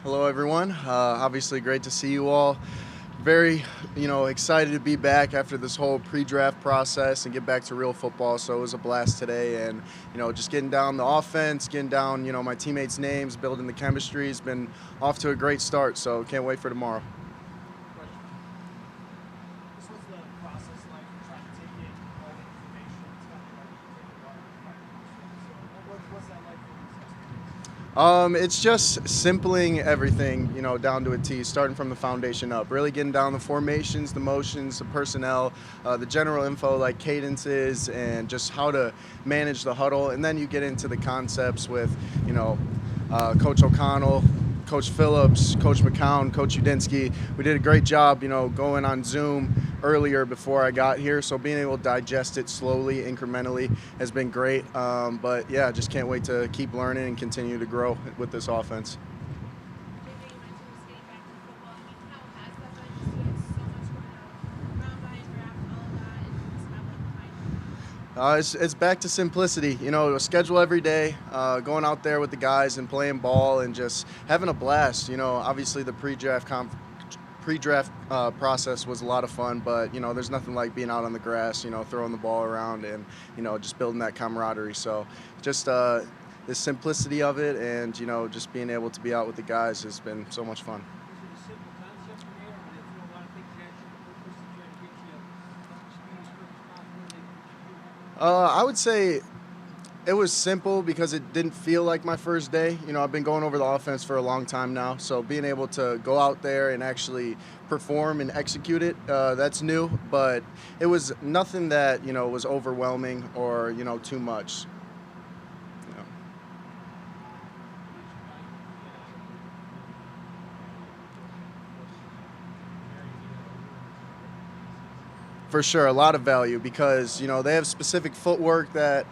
Hello, everyone. Obviously, great to see you all. Very, excited to be back after this whole pre-draft process and get back to real football. So it was a blast today, and just getting down the offense, getting down, my teammates' names, building the chemistry has been off to a great start. So can't wait for tomorrow. This was the process like trying to take in all the information. It's kind of like taking a lot of so what's that like for these experiences? It's just simpling everything, down to a T, starting from the foundation up, really getting down the formations, the motions, the personnel, the general info like cadences and just how to manage the huddle. And then you get into the concepts with, Coach O'Connell, Coach Phillips, Coach McCown, Coach Udinsky. We did a great job, going on Zoom earlier before I got here. So being able to digest it slowly, incrementally has been great. But yeah, just can't wait to keep learning and continue to grow with this offense. JJ, you mentioned just getting back to football. I mean, how has that been? Just you had so much going on, combine, draft, all of that, and just have that behind you. It's back to simplicity, a schedule every day, going out there with the guys and playing ball and just having a blast. Obviously the pre-draft process was a lot of fun, but there's nothing like being out on the grass, throwing the ball around and just building that camaraderie. So just the simplicity of it and just being able to be out with the guys has been so much fun. Is it a simple concept from here, or do they throw a lot of things at you on purpose to try to get you to be as quick as possible? I would say it was simple because it didn't feel like my first day. I've been going over the offense for a long time now, so being able to go out there and actually perform and execute it, that's new. But it was nothing that was overwhelming or too much. You know. For sure, a lot of value because they have specific footwork that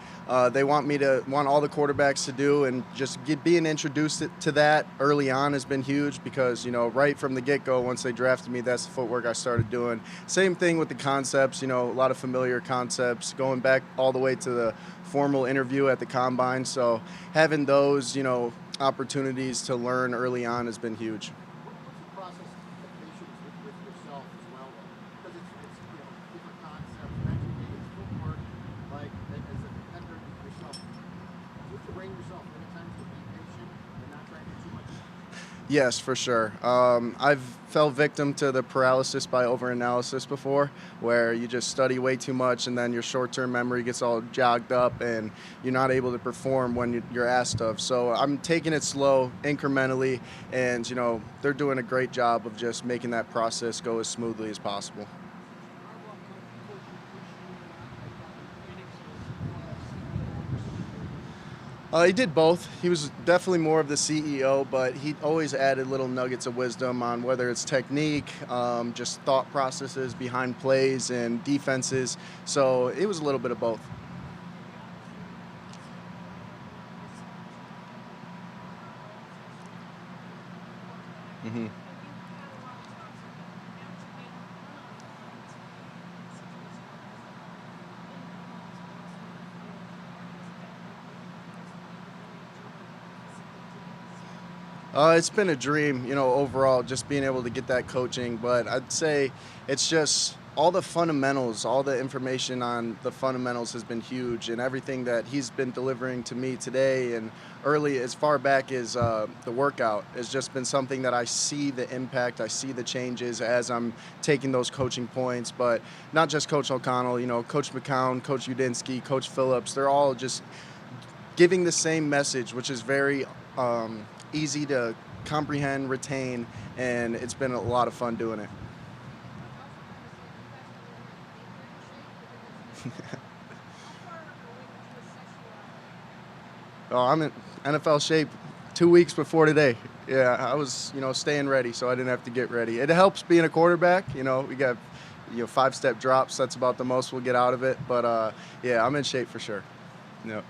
they want all the quarterbacks to do, and just being introduced to that early on has been huge because right from the get-go, once they drafted me, that's the footwork I started doing. Same thing with the concepts, a lot of familiar concepts going back all the way to the formal interview at the combine. So having those opportunities to learn early on has been huge. What's the process of patience with yourself as well? Because it's different concepts, mentally, it's footwork. Like as a competitor yourself, you have to rein yourself in at times to be patient and not try to do too much. Yes, for sure. I've fell victim to the paralysis by overanalysis before, where you just study way too much and then your short-term memory gets all jogged up and you're not able to perform when you're asked of. So I'm taking it slow, incrementally, and they're doing a great job of just making that process go as smoothly as possible. Harbaugh coach you push you a lot, like Phoenix was more CEO or something. He did both. He was definitely more of the CEO, but he always added little nuggets of wisdom on whether it's technique, just thought processes behind plays and defenses. So it was a little bit of both. hmm it's been a dream, overall, just being able to get that coaching. But I'd say it's just all the fundamentals, all the information on the fundamentals has been huge, and everything that he's been delivering to me today and early as far back as the workout has just been something that I see the impact, I see the changes as I'm taking those coaching points. But not just Coach O'Connell, Coach McCown, Coach Udinsky, Coach Phillips, they're all just giving the same message, which is very easy to comprehend, retain, and it's been a lot of fun doing it. What's also interesting, you guys are really in shape within the season. How far away would you assess you are? Oh, I'm in NFL shape 2 weeks before today. Yeah, I was, staying ready, so I didn't have to get ready. It helps being a quarterback. We got, 5-step drops. That's about the most we'll get out of it. But yeah, I'm in shape for sure. Yeah. JJ,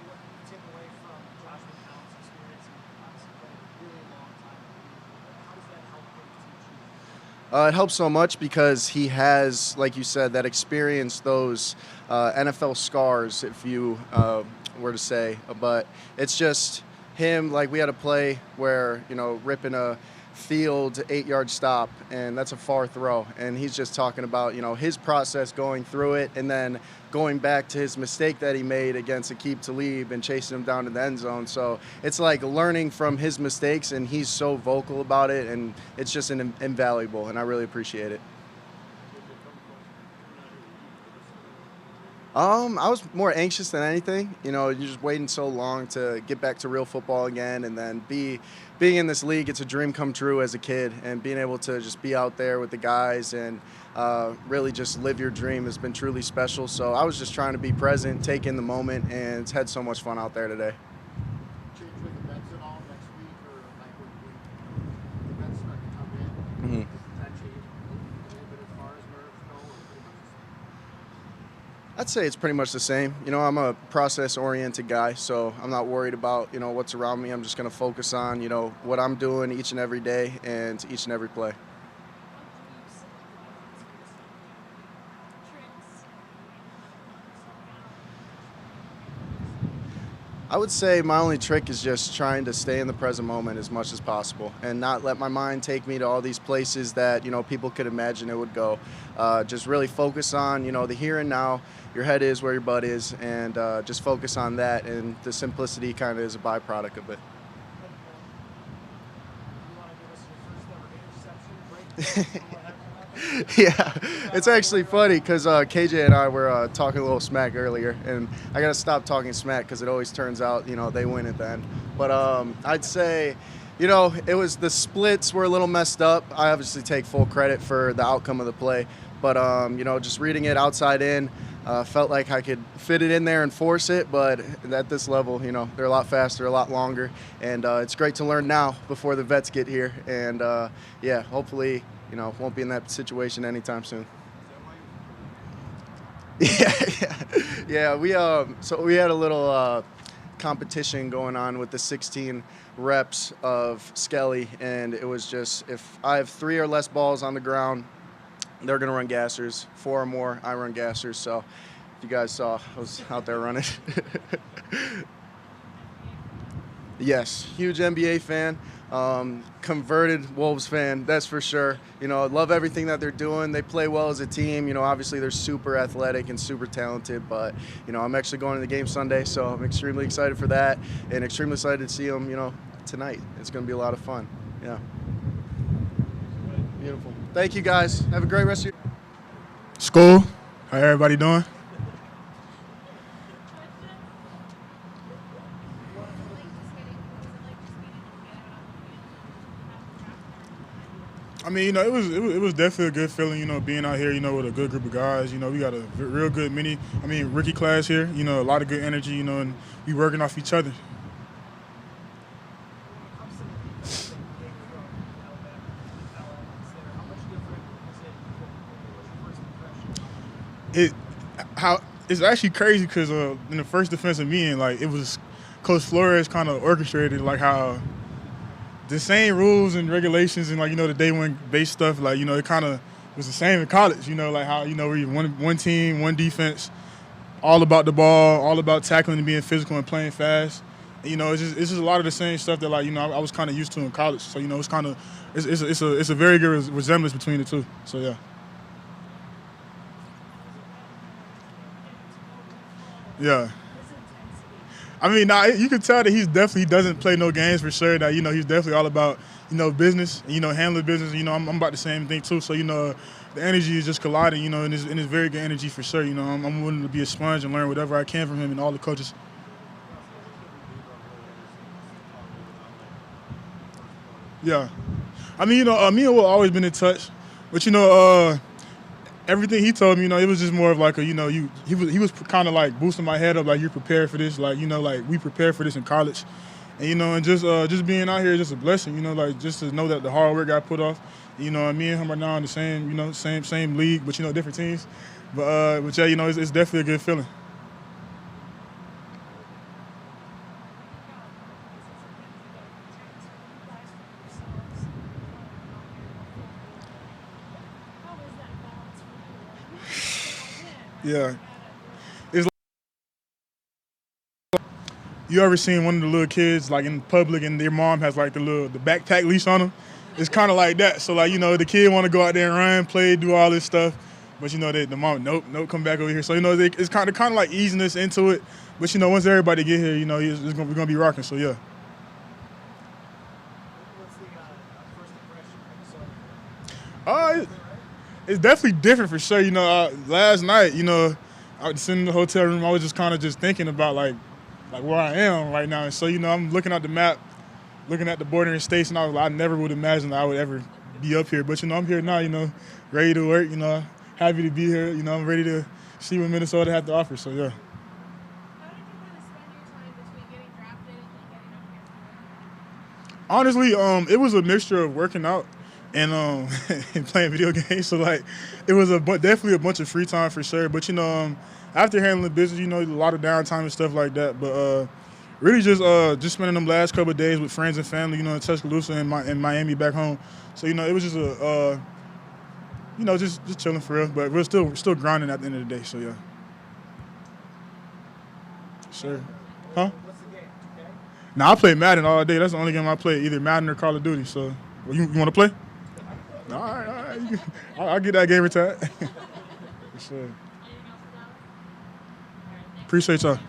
what can you take away from Josh McCown's experience and obviously playing a really long time in the league? How does that help him teach you? It helps so much because he has, like you said, that experience, those NFL scars, if you were to say. But it's just him, like we had a play where, ripping a field 8-yard stop, and that's a far throw. And he's just talking about, his process going through it and then going back to his mistake that he made against Aqib Talib and chasing him down to the end zone. So it's like learning from his mistakes, and he's so vocal about it, and it's just invaluable, and I really appreciate it. I was more anxious than anything. You're just waiting so long to get back to real football again, and then being in this league, it's a dream come true as a kid, and being able to just be out there with the guys and really just live your dream has been truly special. So I was just trying to be present, take in the moment, and it's had so much fun out there today. Change with the vets at all next week, or like when the vets start to come in? Mm-hmm. Does that change a little bit as far as nerves go, or pretty much the same? I'd say it's pretty much the same. I'm a process-oriented guy, so I'm not worried about, what's around me. I'm just going to focus on, what I'm doing each and every day and each and every play. I would say my only trick is just trying to stay in the present moment as much as possible and not let my mind take me to all these places that, people could imagine it would go. Just really focus on, the here and now. Your head is where your butt is, and just focus on that, and the simplicity kind of is a byproduct of it. You want to give us your first ever interception break? Yeah, it's actually funny because KJ and I were talking a little smack earlier, and I got to stop talking smack because it always turns out, they win at the end. But I'd say, it was the splits were a little messed up. I obviously take full credit for the outcome of the play. But, just reading it outside in, felt like I could fit it in there and force it. But at this level, they're a lot faster, a lot longer. And it's great to learn now before the vets get here. And, hopefully, won't be in that situation anytime soon. Yeah. We had a little competition going on with the 16 reps of Skelly, and it was just if I have 3 or less balls on the ground, they're gonna run gassers. 4 or more, I run gassers. So if you guys saw, I was out there running. Yes, huge NBA fan. Converted Wolves fan, that's for sure. I love everything that they're doing. They play well as a team. Obviously they're super athletic and super talented, but, I'm actually going to the game Sunday, so I'm extremely excited for that and extremely excited to see them, tonight. It's going to be a lot of fun. Yeah. Beautiful. Thank you, guys. Have a great rest of your School. How everybody doing? I mean, it was definitely a good feeling, being out here, with a good group of guys. We got a real good rookie class here. A lot of good energy, and we working off each other. It's actually crazy because in the first defensive meeting, it was Coach Flores kind of orchestrated how the same rules and regulations and the day one base stuff, it kind of was the same in college, how we one team, one defense, all about the ball, all about tackling and being physical and playing fast. And, it's just a lot of the same stuff that I was kind of used to in college. So it's kind of it's a very good resemblance between the two. So yeah. Yeah. You can tell that he definitely doesn't play no games for sure. That he's definitely all about business, handling business. I'm about the same thing too. So the energy is just colliding, and it's very good energy for sure. I'm willing to be a sponge and learn whatever I can from him and all the coaches. Yeah, me and Will always been in touch, but everything he told me, it was just more of he was kind of boosting my head up, you're prepared for this, we prepared for this in college, and just being out here is just a blessing, just to know that the hard work got put off, me and him are now in the same league, but different teams, but yeah, it's definitely a good feeling. Yeah. you ever seen one of the little kids like in public and their mom has like the backpack leash on them? It's kind of like that. So like the kid want to go out there and run, play, do all this stuff, but the mom nope, come back over here. So it's kind of like easing us into it. But once everybody get here, we're gonna be rocking. So yeah. What's the first impression? It's definitely different for sure. Last night, I was sitting in the hotel room. I was just kind of just thinking about like where I am right now. And so I'm looking at the map, looking at the bordering states, and I never would imagine that I would ever be up here. But I'm here now. Ready to work. Happy to be here. I'm ready to see what Minnesota has to offer. So yeah. How did you kind of spend your time between getting drafted and then getting up here? Honestly, it was a mixture of working out and and playing video games. So like, it was definitely a bunch of free time for sure. But after handling business, a lot of downtime and stuff like that. But really just spending them last couple of days with friends and family, in Tuscaloosa and in Miami back home. So it was just just chilling for real. But we're still grinding at the end of the day. So yeah. Sure. Huh? What's the game? Okay. Now I play Madden all day. That's the only game I play, either Madden or Call of Duty. So you want to play? All right. I'll get that game retired. For sure. Anything else about it? All right, thanks. Appreciate y'all.